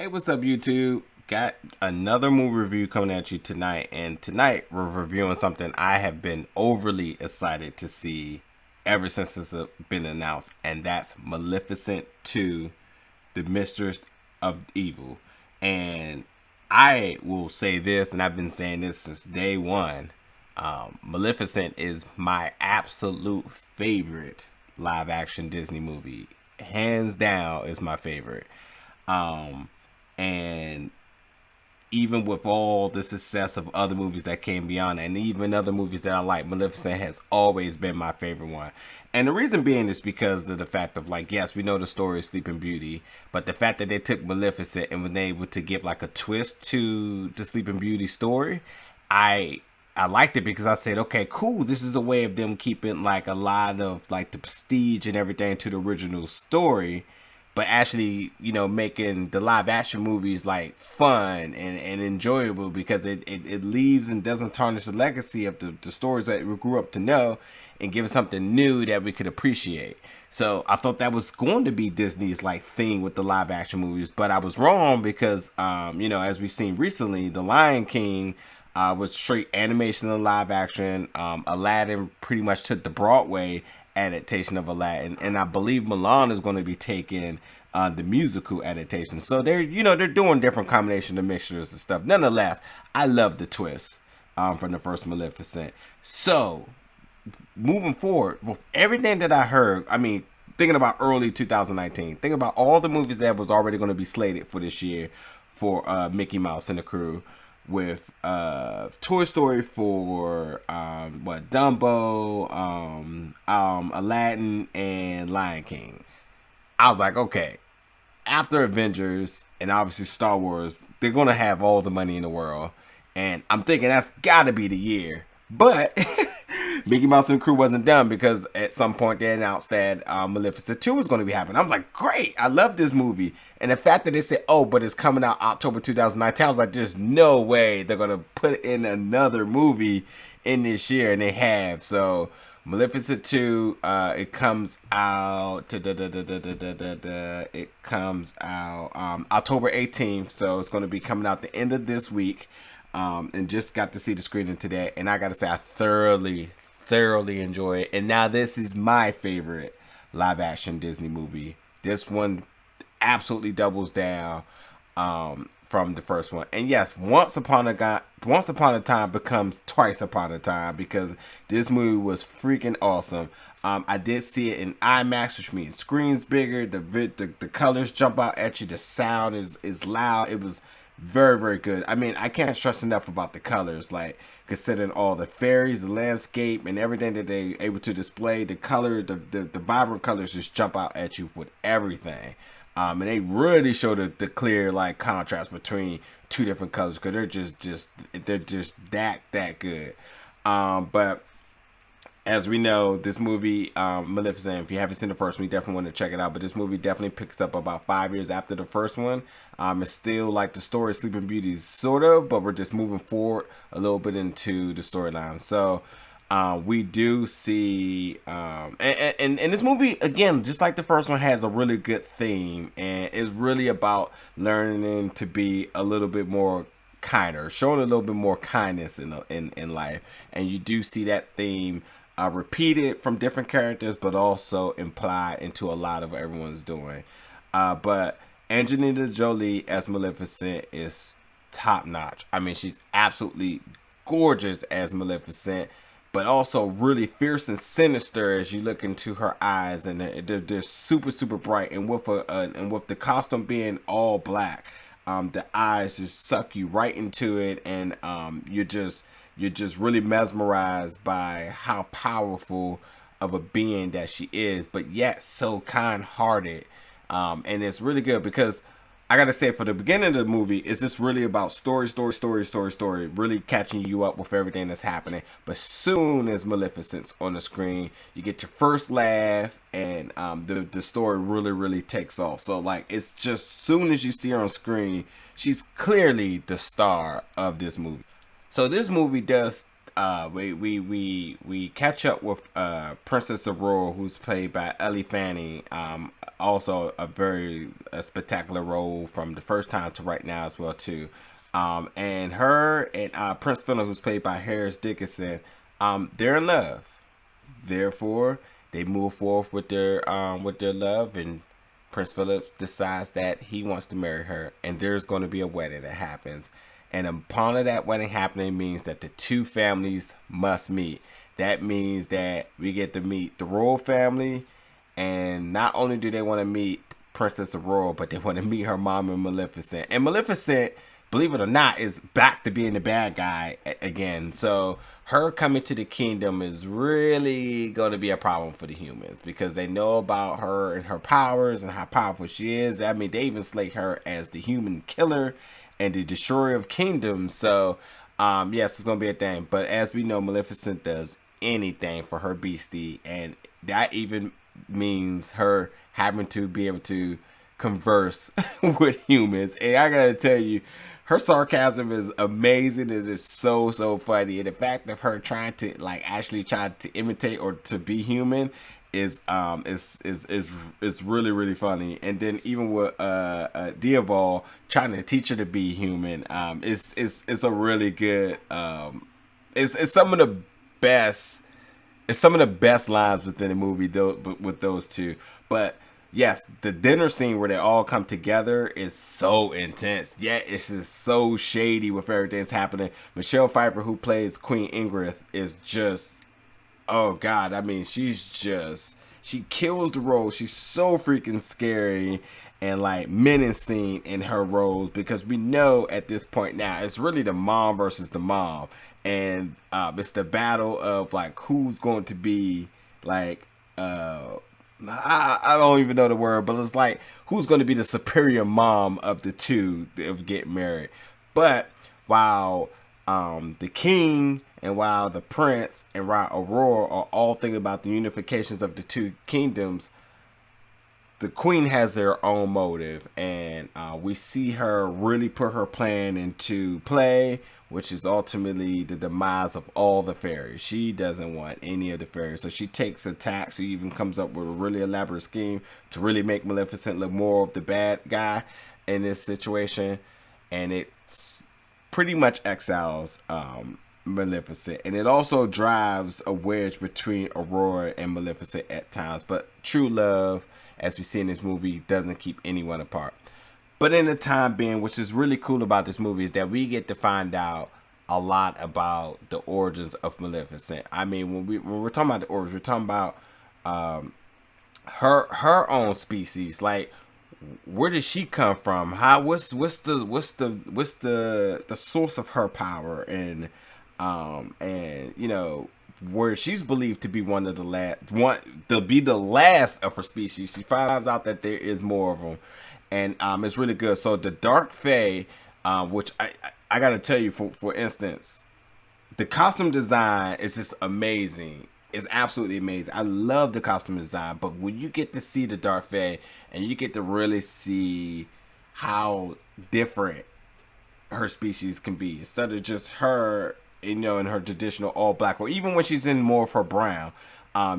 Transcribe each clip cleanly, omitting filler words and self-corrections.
Hey, what's up, YouTube? Got another movie review coming at you tonight, and tonight we're reviewing something I have been overly excited to see ever since it's been announced, and that's Maleficent 2, The Mistress of Evil. And I will say this, and I've been saying this since day one. Maleficent is my absolute favorite live action Disney movie. Hands down is my favorite. Um, and even with all the success of other movies that came beyond, and even other movies that I like, Maleficent has always been my favorite one. And the reason being is because of the fact of, like, yes, we know the story of Sleeping Beauty, but the fact that they took Maleficent and were able to give like a twist to the Sleeping Beauty story, I I liked it because I said, okay, cool. This is a way of them keeping like a lot of like the prestige and everything to the original story, but actually, making the live action movies like fun and enjoyable because it leaves and doesn't tarnish the legacy of the stories that we grew up to know and give us something new that we could appreciate. So I thought that was going to be Disney's like thing with the live action movies, but I was wrong because, as we've seen recently, The Lion King was straight animation and live action. Aladdin pretty much took the Broadway adaptation of Aladdin, and I believe Milan is going to be taking the musical adaptation. So they're doing different combination of mixtures and stuff. Nonetheless, I love the twist from the first Maleficent. So moving forward with everything that I heard, I mean, thinking about early 2019, thinking about all the movies that was already going to be slated for this year for Mickey Mouse and the crew, with Toy Story for Dumbo, Aladdin, and Lion King. I was like, okay, after Avengers and obviously Star Wars, they're gonna have all the money in the world, and I'm thinking that's gotta be the year. But Mickey Mouse and the Crew wasn't done because at some point they announced that Maleficent 2 was going to be happening. I was like, great, I love this movie. And the fact that they said, oh, but it's coming out October 2019, I was like, there's no way they're going to put in another movie in this year. And they have. So Maleficent 2, it comes out, it comes out October 18th. So it's going to be coming out the end of this week. And just got to see the screening today, and I gotta say I thoroughly enjoy it. And now this is my favorite live action Disney movie. This one absolutely doubles down from the first one. And yes, Once Upon a Time becomes Twice Upon a Time because this movie was freaking awesome. I did see it in IMAX, which means screen's bigger, the colors jump out at you, the sound is loud. It was very, very good. I mean, I can't stress enough about the colors, like considering all the fairies, the landscape, and everything that they able to display. The color, the vibrant colors just jump out at you with everything. And they really show the clear like contrast between two different colors because they're just that good. But as we know, this movie, Maleficent, if you haven't seen the first one, you definitely want to check it out. But this movie definitely picks up about 5 years after the first one. It's still like the story of Sleeping Beauty, sort of, but we're just moving forward a little bit into the storyline. So we do see, and this movie, again, just like the first one, has a really good theme. And it's really about learning to be a little bit more kinder, showing a little bit more kindness in life. And you do see that theme repeated from different characters, but also implied into a lot of what everyone's doing. But Angelina Jolie as Maleficent is top notch. I mean, she's absolutely gorgeous as Maleficent, but also really fierce and sinister as you look into her eyes, and they're super bright. And with the costume being all black, the eyes just suck you right into it, and you're just really mesmerized by how powerful of a being that she is, but yet so kind-hearted. And it's really good because I gotta say, for the beginning of the movie, it's just really about story, really catching you up with everything that's happening. But soon as Maleficent's on the screen, you get your first laugh, and the story really takes off. So like, it's just soon as you see her on screen, she's clearly the star of this movie. So this movie does we catch up with Princess Aurora, who's played by Ellie Fanning. Also a very spectacular role from the first time to right now as well too. And her and Prince Philip, who's played by Harris Dickinson, they're in love. Therefore, they move forth with their love, and Prince Philip decides that he wants to marry her, and there's going to be a wedding that happens. And upon that wedding happening means that the two families must meet. That means that we get to meet the royal family, and not only do they want to meet Princess Aurora, but they want to meet her mom and Maleficent. And Maleficent, believe it or not, is back to being the bad guy again. So her coming to the kingdom is really going to be a problem for the humans, because they know about her and her powers and how powerful she is. I mean, they even slate her as the human killer and the destroyer of kingdoms. So yes, it's going to be a thing. But as we know, Maleficent does anything for her beastie, and that even means her having to be able to converse with humans. And I gotta tell you, her sarcasm is amazing. It is so funny, and the fact of her trying to actually try to imitate or to be human is really funny. And then even with Diaval trying to teach her to be human, it's a really good it's some of the best. It's some of the best lines within the movie, though, with those two. But yes, the dinner scene where they all come together is so intense. Yeah, it's just so shady with everything that's happening. Michelle Pfeiffer, who plays Queen Ingrid, is just, oh God, I mean, she kills the role. She's so freaking scary and menacing in her roles, because we know at this point now it's really the mom versus the mom. And it's the battle of who's going to be I don't even know the word, but it's who's going to be the superior mom of the two that get married. But while the king and while the prince and while Aurora are all thinking about the unifications of the two kingdoms, the queen has her own motive, and we see her really put her plan into play, which is ultimately the demise of all the fairies. She doesn't want any of the fairies, so she takes a tack. She even comes up with a really elaborate scheme to really make Maleficent look more of the bad guy in this situation, and it's pretty much exiles Maleficent, and it also drives a wedge between Aurora and Maleficent at times. But true love, as we see in this movie, doesn't keep anyone apart. But in the time being, which is really cool about this movie, is that we get to find out a lot about the origins of Maleficent. I mean, when we're talking about the origins, we're talking about her own species. Where did she come from? What's the source of her power? And where she's believed to be one of the last of her species. She finds out that there is more of them, and it's really good. So the Dark Fae, which I gotta tell you, for instance, the costume design is just amazing. It's absolutely amazing. I love the costume design, but when you get to see the Dark Fae and you get to really see how different her species can be, instead of just her, in her traditional all black, or even when she's in more of her brown,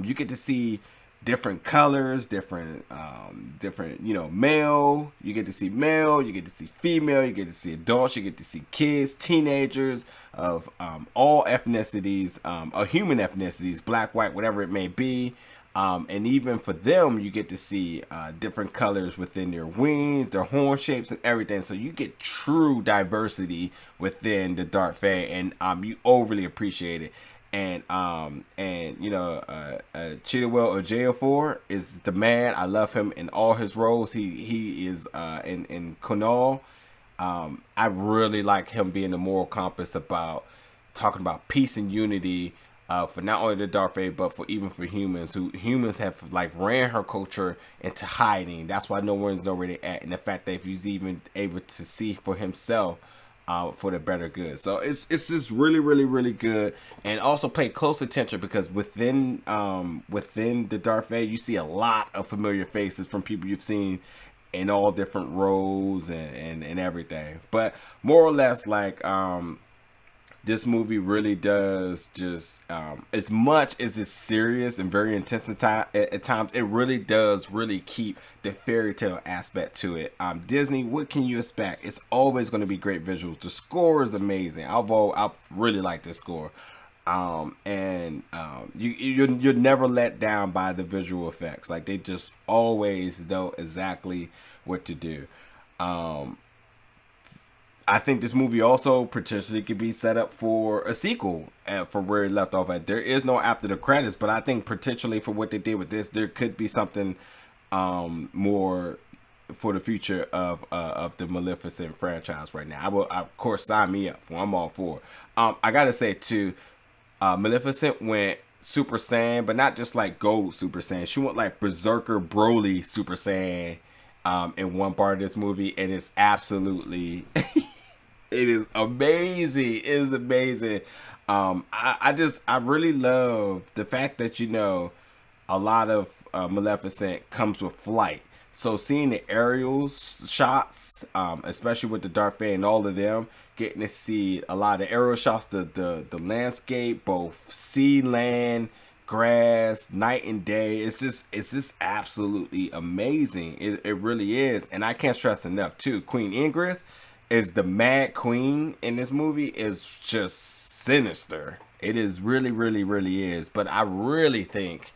you get to see different colors, different male. You get to see male, you get to see female, you get to see adults, you get to see kids, teenagers of all ethnicities, human ethnicities, black, white, whatever it may be. And even for them, you get to see different colors within their wings, their horn shapes, and everything. So you get true diversity within the Dark Fae, and you overly appreciate it. And Chidwell Ejiofor is the man. I love him in all his roles. He is in Kunal. I really like him being the moral compass about talking about peace and unity. For not only the Dark Fae, but for humans, who humans have ran her culture into hiding. That's why no one's know where they at, and the fact that if he's even able to see for himself, for the better good. So it's just really good, and also pay close attention, because within the Dark Fae, you see a lot of familiar faces from people you've seen in all different roles and everything. But more or less, this movie really does just, as much as it's serious and very intense at times, it really does really keep the fairy tale aspect to it. Disney, what can you expect? It's always going to be great visuals. The score is amazing. I've really liked this score. You're never let down by the visual effects. Like, they just always know exactly what to do. I think this movie also potentially could be set up for a sequel for where it left off at. There is no after the credits, but I think potentially for what they did with this, there could be something more for the future of the Maleficent franchise right now. I will, of course, sign me up for. I'm all for. I gotta say too, Maleficent went Super Saiyan, but not just like Gold Super Saiyan. She went like Berserker Broly Super Saiyan in one part of this movie, and it's absolutely it is amazing. It is amazing. I really love the fact that, you know, a lot of Maleficent comes with flight. So seeing the aerial shots, especially with the Darth Vader and all of them, getting to see a lot of aerial shots, the landscape, both sea, land, grass, night and day. It's just absolutely amazing. It really is. And I can't stress enough too, Queen Ingrid is the Mad Queen in this movie, is just sinister. It is really, really, really is. But I really think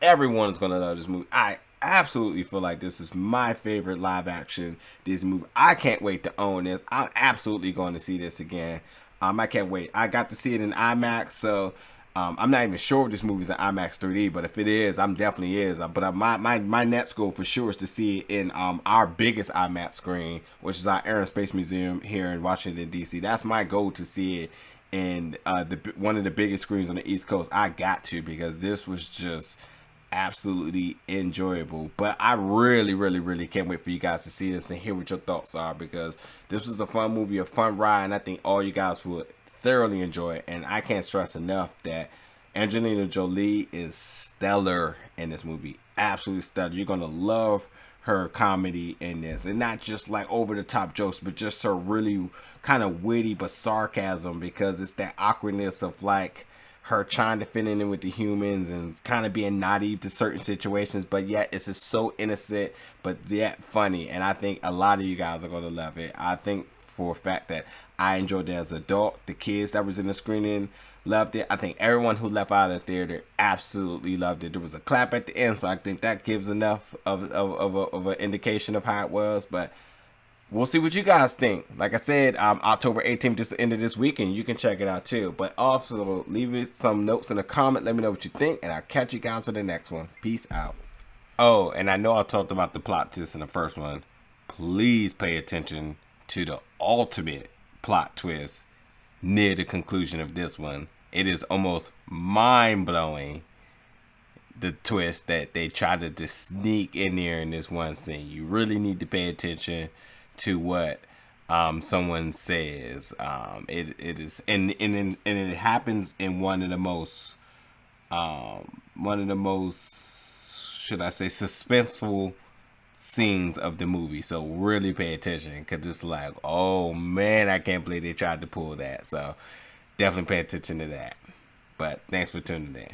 everyone's gonna love this movie. I absolutely feel like this is my favorite live action Disney movie. I can't wait to own this. I'm absolutely going to see this again. I can't wait. I got to see it in IMAX, so I'm not even sure if this movie's in IMAX 3D, but if it is, I'm definitely is. But my next goal for sure is to see it in our biggest IMAX screen, which is our Air and Space Museum here in Washington, D.C. That's my goal, to see it in one of the biggest screens on the East Coast. I got to, because this was just absolutely enjoyable. But I really, really, really can't wait for you guys to see this and hear what your thoughts are, because this was a fun movie, a fun ride, and I think all you guys would thoroughly enjoy it. And I can't stress enough that Angelina Jolie is stellar in this movie. Absolutely stellar. You're gonna love her comedy in this, and not just like over the top jokes, but just her really kind of witty but sarcasm, because it's that awkwardness of like her trying to fit in with the humans and kind of being naive to certain situations, but yet it's just so innocent but yet funny. And I think a lot of you guys are going to love it. I think for a fact that I enjoyed it as an adult. The kids that was in the screening loved it. I think everyone who left out of the theater absolutely loved it. There was a clap at the end, so I think that gives enough of an indication of how it was. But we'll see what you guys think. Like I said, October 18th, just the end of this weekend. You can check it out too. But also, leave it some notes in the comment. Let me know what you think, and I'll catch you guys for the next one. Peace out. Oh, and I know I talked about the plot twist in the first one. Please pay attention to the ultimate plot twist near the conclusion of this one. It is almost mind-blowing, the twist that they try to just sneak in there in this one scene. You really need to pay attention to what someone says. It is, and it happens in one of the most should I say, suspenseful scenes of the movie. So really pay attention, because it's like, oh man, I can't believe they tried to pull that. So definitely pay attention to that. But thanks for tuning in.